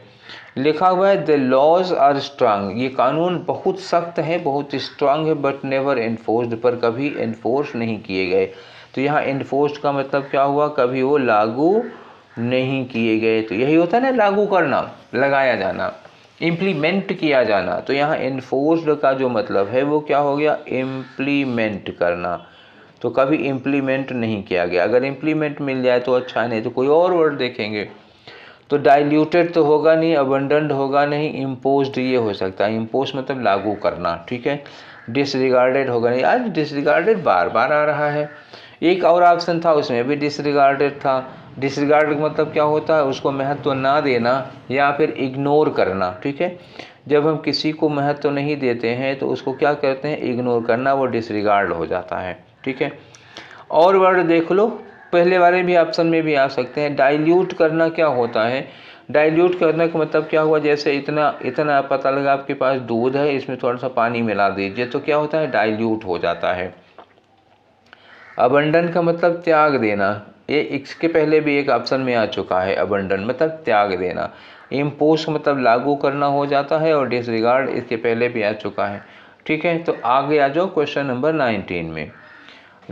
Speaker 1: लिखा हुआ है द लॉज आर स्ट्रांग, ये कानून बहुत सख्त है, बहुत स्ट्रांग है, बट नेवर एनफोर्स्ड, पर कभी एनफोर्स नहीं किए गए। तो यहाँ एनफोर्स्ड का मतलब क्या हुआ, कभी वो लागू नहीं किए गए। तो यही होता है ना, लागू करना, लगाया जाना, इम्प्लीमेंट किया जाना। तो यहाँ एनफोर्स्ड का जो मतलब है वो क्या हो गया, इम्प्लीमेंट करना, तो कभी इम्प्लीमेंट नहीं किया गया। अगर इम्प्लीमेंट मिल जाए तो अच्छा, नहीं तो कोई और वर्ड देखेंगे। तो डाइल्यूटेड तो होगा नहीं, अबंडेंट होगा नहीं, इम्पोज्ड ये हो सकता है, इम्पोज मतलब लागू करना। ठीक है, डिसरिगार्डेड होगा नहीं, आज डिसरिगार्डेड बार बार आ रहा है। एक और ऑप्शन था उसमें भी डिसरिगार्डेड था। डिसरिगार्ड मतलब क्या होता है, उसको महत्व ना देना या फिर इग्नोर करना। ठीक है, जब हम किसी को महत्व नहीं देते हैं तो उसको क्या करते हैं, इग्नोर करना, वो डिसरिगार्ड हो जाता है। ठीक है, और वर्ड देख लो, पहले वाले भी ऑप्शन में भी आ सकते हैं। डाइल्यूट करना क्या होता है, डाइल्यूट करने का मतलब क्या हुआ, जैसे इतना पता लगा आपके पास दूध है, इसमें थोड़ा सा पानी मिला दीजिए, तो क्या होता है, डाइल्यूट हो जाता है। अबंडन का मतलब त्याग देना, ये इसके पहले भी एक ऑप्शन में आ चुका है, अबंडन मतलब त्याग देना। इम्पोज मतलब लागू करना हो जाता है, और डिसरिगार्ड इसके पहले भी आ चुका है। ठीक है, तो आगे आ जाओ क्वेश्चन नंबर 19 में।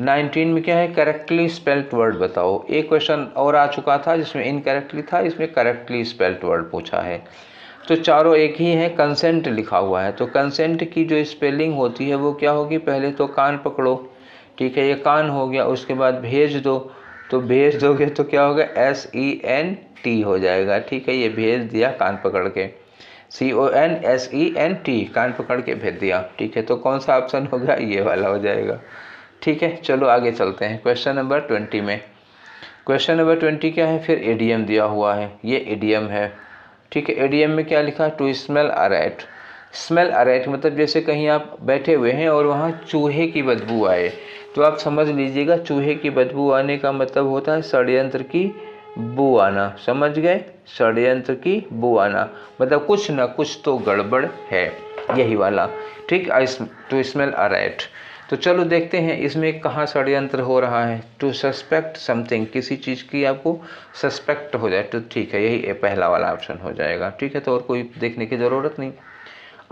Speaker 1: 19 में क्या है, करेक्टली स्पेल्ड वर्ड बताओ। एक क्वेश्चन और आ चुका था जिसमें इनकरेक्टली था, इसमें करेक्टली स्पेल्ड वर्ड पूछा है। तो चारों एक ही है, कंसेंट लिखा हुआ है, तो कंसेंट की जो स्पेलिंग होती है वो क्या होगी, पहले तो कान पकड़ो। ठीक है, ये कान हो गया, उसके बाद भेज दो, तो भेज दोगे तो क्या होगा, SENT हो जाएगा। ठीक है, ये भेज दिया कान पकड़ के, CONSENT, कान पकड़ के भेज दिया। ठीक है, तो कौन सा ऑप्शन होगा, ये वाला हो जाएगा। ठीक है, चलो आगे चलते हैं क्वेश्चन नंबर 20 में। क्वेश्चन नंबर 20 क्या है, फिर इडियम दिया हुआ है, ये इडियम है। ठीक है। एडीएम में क्या लिखा है, to smell a rat. Smell a rat मतलब जैसे कहीं आप बैठे हुए हैं और वहाँ चूहे की बदबू आए, तो आप समझ लीजिएगा चूहे की बदबू आने का मतलब होता है षड्यंत्र की बू आना। समझ गए, षड्यंत्र की बू आना मतलब कुछ ना कुछ तो गड़बड़ है, यही वाला। ठीक, टू स्मेल अ रैट। तो चलो देखते हैं इसमें कहाँ षड्यंत्र हो रहा है। टू सस्पेक्ट समथिंग, किसी चीज़ की आपको सस्पेक्ट हो जाए तो ठीक है, यही पहला वाला ऑप्शन हो जाएगा। ठीक है, तो और कोई देखने की ज़रूरत नहीं।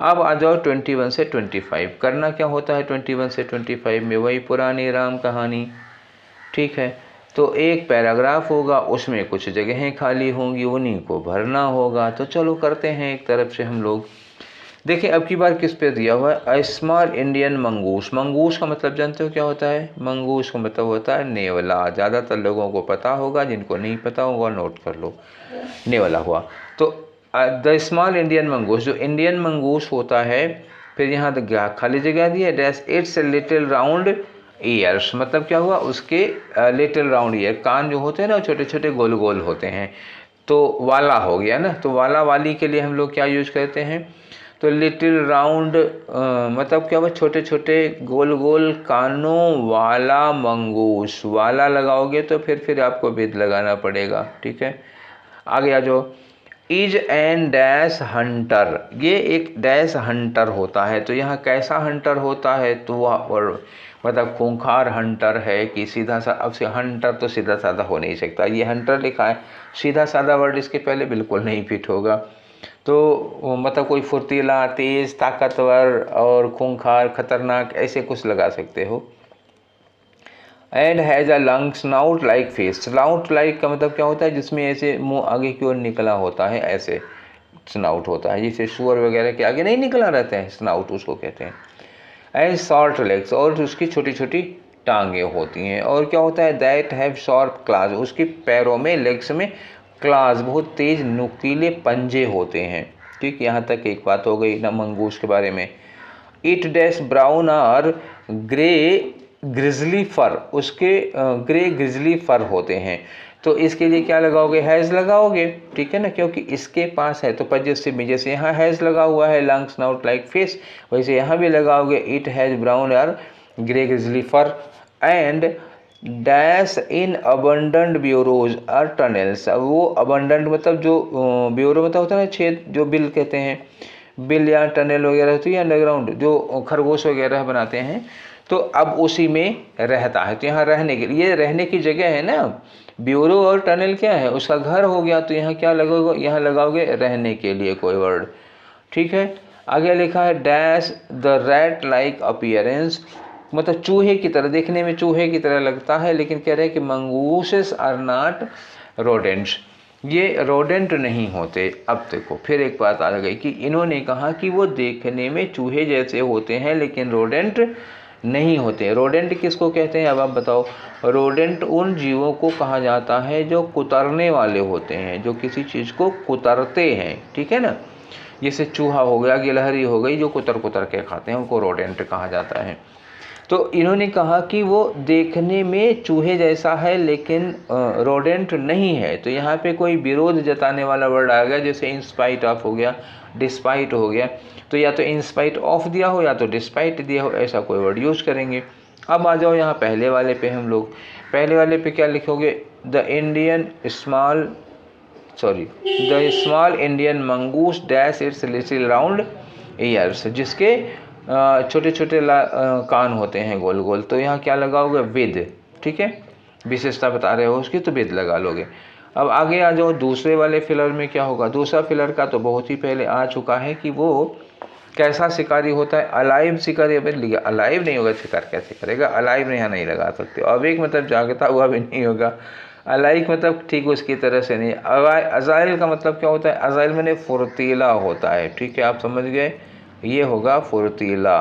Speaker 1: अब आ जाओ 21 से 25। करना क्या होता है 21 से 25 में, वही पुरानी राम कहानी। ठीक है, तो एक पैराग्राफ होगा, उसमें कुछ जगहें खाली होंगी, उन्हीं को भरना होगा। तो चलो करते हैं एक तरफ से हम लोग। देखिए अब की बार किस पे दिया हुआ है, स्मॉल इंडियन मंगूस। मंगूस का मतलब जानते हो क्या होता है, मंगूस का मतलब होता है नेवला। ज़्यादातर लोगों को पता होगा, जिनको नहीं पता होगा नोट कर लो, नेवला हुआ। तो द स्मॉल इंडियन मंगूस, जो इंडियन मंगूस होता है, फिर यहाँ खाली जगह दी है, dash it's little round years, मतलब क्या हुआ, उसके लिटिल राउंड ईयर, कान जो होते हैं ना छोटे छोटे गोल गोल होते हैं, तो वाला हो गया ना। तो वाला वाली के लिए हम लोग क्या यूज करते हैं, तो लिटिल राउंड मतलब क्या हुआ, छोटे छोटे गोल गोल कानों वाला मंगूस। वाला लगाओगे तो फिर आपको विद लगाना पड़ेगा। ठीक है, आगे आ जाओ। इज एन डैश हंटर, ये एक डैश हंटर होता है। तो यहाँ कैसा हंटर होता है, तो वह मतलब खूंखार हंटर है कि सीधा सा, अब से हंटर तो सीधा साधा हो नहीं सकता, ये हंटर लिखा है, सीधा साधा वर्ड इसके पहले बिल्कुल नहीं फिट होगा। तो मतलब कोई फुर्तीला, तेज, ताकतवर और खूंखार, खतरनाक, ऐसे कुछ लगा सकते हो। And has a long snout like face. Snout like का मतलब क्या होता है, जिसमें ऐसे मुंह आगे की ओर निकला होता है, ऐसे स्नाउट होता है, जैसे सुअर वगैरह के आगे नहीं निकला रहते हैं, स्नाउट उसको कहते हैं। एंड शॉर्ट लेग्स, और उसकी छोटी छोटी टांगे होती हैं। और क्या होता है, दैट हैव शार्प क्लास, उसके पैरों में, लेग्स में क्लास, बहुत तेज नुकीले पंजे होते हैं। ठीक, यहाँ तक एक बात हो गई ना मंगूस के बारे में। इट डैश ब्राउन और ग्रे ग्रिजली फर, उसके ग्रे ग्रिजली फर होते हैं। तो इसके लिए क्या लगाओगे, हैज़ लगाओगे। ठीक है ना, क्योंकि इसके पास है, तो पजेसिव में जैसे यहाँ हैज़ लगा हुआ है, लॉन्ग स्नाउट लाइक फिश, वैसे यहाँ भी लगाओगे। इट हैज़ ब्राउन और grey grizzly fur and dash in abundant burrows और टनल्स। वो अबंडेंट मतलब जो ब्यूरो मतलब होता है ना छेद, जो बिल कहते हैं, बिल या टनल वगैरह होती है अंडरग्राउंड, जो खरगोश वगैरह बनाते हैं, तो अब उसी में रहता है। तो यहाँ रहने के लिए, रहने की जगह है ना, ब्यूरो और टनल क्या है, उसका घर हो गया। तो यहाँ क्या लगोगे, यहाँ लगाओगे रहने के लिए कोई वर्ड। ठीक है, आगे लिखा है dash the rat like appearance, मतलब चूहे की तरह, देखने में चूहे की तरह लगता है, लेकिन कह रहे हैं कि मंगूसेस आर नॉट रोडेंट्स, ये रोडेंट नहीं होते। अब देखो फिर एक बात आ गई कि इन्होंने कहा कि वो देखने में चूहे जैसे होते हैं लेकिन रोडेंट नहीं होते। रोडेंट किसको कहते हैं, अब आप बताओ। रोडेंट उन जीवों को कहा जाता है जो कुतरने वाले होते हैं, जो किसी चीज़ को कुतरते हैं। ठीक है ना, जैसे चूहा हो गया, गिलहरी हो गई, जो कुतर कुतर के खाते हैं, उनको रोडेंट कहा जाता है। तो इन्होंने कहा कि वो देखने में चूहे जैसा है लेकिन रोडेंट नहीं है। तो यहाँ पे कोई विरोध जताने वाला वर्ड आ गया, जैसे इन स्पाइट ऑफ हो गया, डिस्पाइट हो गया। तो या तो इन स्पाइट ऑफ दिया हो या तो डिस्पाइट दिया हो, ऐसा कोई वर्ड यूज करेंगे। अब आ जाओ यहाँ पहले वाले पे हम लोग। पहले वाले पे क्या लिखोगे, the small Indian mongoose dash it's little round years, जिसके छोटे छोटे कान होते हैं गोल गोल। तो यहाँ क्या लगाओगे, विद। ठीक है, विशेषता बता रहे हो उसकी, तो विद लगा लोगे। अब आगे आ जाओ, दूसरे वाले फिलर में क्या होगा। दूसरा फिलर का तो बहुत ही पहले आ चुका है कि वो कैसा शिकारी होता है, अलाइव शिकारी। अब लिखा अलाइव नहीं होगा, शिकार कैसे करेगा, अलाइव यहाँ नहीं लगा सकते। अब एक मतलब जागता हुआ भी नहीं होगा, अलाइक मतलब ठीक उसकी तरह से नहीं। अजाइल का मतलब क्या होता है, अजाइल मैंने फुर्तीला होता है। ठीक है, आप समझ गए, ये होगा फुर्तीला।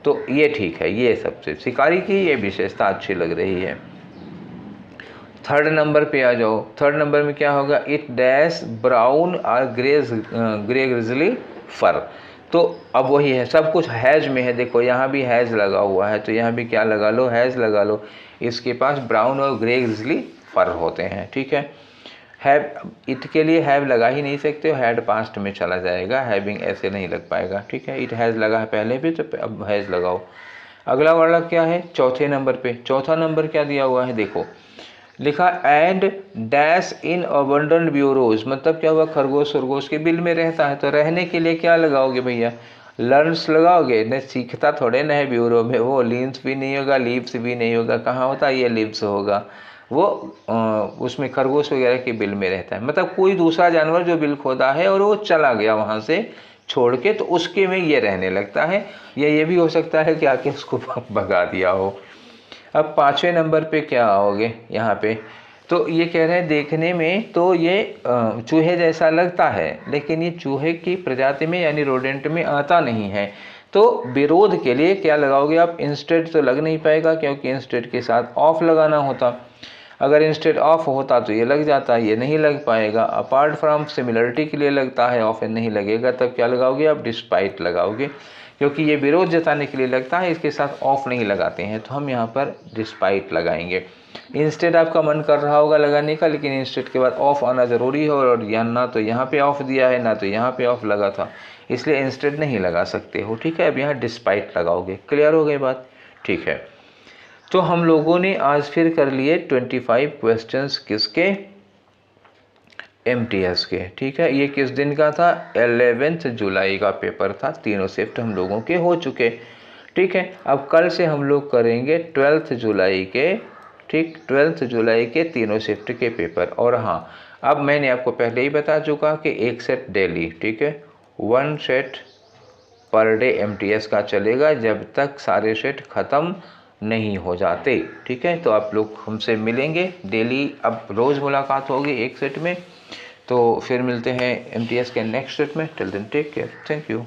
Speaker 1: तो ये ठीक है, ये सबसे शिकारी की ये विशेषता अच्छी लग रही है। थर्ड नंबर पे आ जाओ। थर्ड नंबर में क्या होगा, इट डैश ब्राउन और ग्रे ग्रिजली फर। तो अब वही है, सब कुछ हैज़ में है। देखो यहाँ भी हैज़ लगा हुआ है, तो यहाँ भी क्या लगा लो, हैज़ लगा लो। इसके पास ब्राउन और ग्रे ग्रिजली फर होते हैं। ठीक है, हैव इट के लिए हैव लगा ही नहीं सकते, हैड पास्ट में चला जाएगा, हैविंग ऐसे नहीं लग पाएगा, ठीक है। इट हैज़ लगा है पहले भी, तो अब हैज़ लगाओ। अगला वाला क्या है, चौथे नंबर पे, चौथा नंबर क्या दिया हुआ है देखो, लिखा and dash in abundant bureaus, मतलब क्या हुआ, खरगोश खरगोश के बिल में रहता है, तो रहने के लिए क्या लगाओगे भैया, लर्न्स लगाओगे न, सीखता थोड़े ना है ब्यूरो में, वो लीन्स भी नहीं होगा, लीव्स भी नहीं होगा, कहाँ होता है ये लीव्स होगा, वो उसमें खरगोश वगैरह के बिल में रहता है, मतलब कोई दूसरा जानवर जो बिल खोदा है और वो चला गया वहाँ से छोड़ के, तो उसके में ये रहने लगता है, या ये भी हो सकता है कि आके उसको भगा दिया हो। अब पाँचवें नंबर पे क्या आओगे यहाँ पे, तो ये कह रहे हैं देखने में तो ये चूहे जैसा लगता है, लेकिन ये चूहे की प्रजाति में यानी रोडेंट में आता नहीं है, तो विरोध के लिए क्या लगाओगे आप, इंस्टेड तो लग नहीं पाएगा क्योंकि इंस्टेड के साथ ऑफ लगाना होता, अगर इंस्टेड ऑफ होता तो ये लग जाता, ये नहीं लग पाएगा। अपार्ट फ्रॉम सिमिलरिटी के लिए लगता है, ऑफ नहीं लगेगा, तब क्या लगाओगे आप, डिस्पाइट लगाओगे, क्योंकि ये विरोध जताने के लिए लगता है, इसके साथ ऑफ नहीं लगाते हैं, तो हम यहाँ पर डिस्पाइट लगाएंगे। इंस्टेड आपका मन कर रहा होगा लगाने का, लेकिन इंस्टेड के बाद ऑफ आना ज़रूरी है, और ना तो यहाँ पे ऑफ दिया है ना तो यहाँ पे ऑफ लगा था, इसलिए इंस्टेड नहीं लगा सकते हो, ठीक है। अब यहाँ डिस्पाइट लगाओगे। क्लियर हो गई बात, ठीक है। तो हम लोगों ने आज फिर कर लिए 25 क्वेश्चंस किसके, MTS के, ठीक है। ये किस दिन का था, 11 जुलाई का पेपर था, तीनों शिफ्ट हम लोगों के हो चुके, ठीक है। अब कल से हम लोग करेंगे 12 जुलाई के, ठीक, 12 जुलाई के तीनों शिफ्ट के पेपर। और हाँ, अब मैंने आपको पहले ही बता चुका कि एक सेट डेली, ठीक है, 1 सेट पर डे MTS का चलेगा जब तक सारे सेट ख़त्म नहीं हो जाते, ठीक है। तो आप लोग हमसे मिलेंगे डेली, अब रोज़ मुलाकात होगी एक सेट में, तो फिर मिलते हैं MTS के नेक्स्ट सेट में। Till then take care, thank you.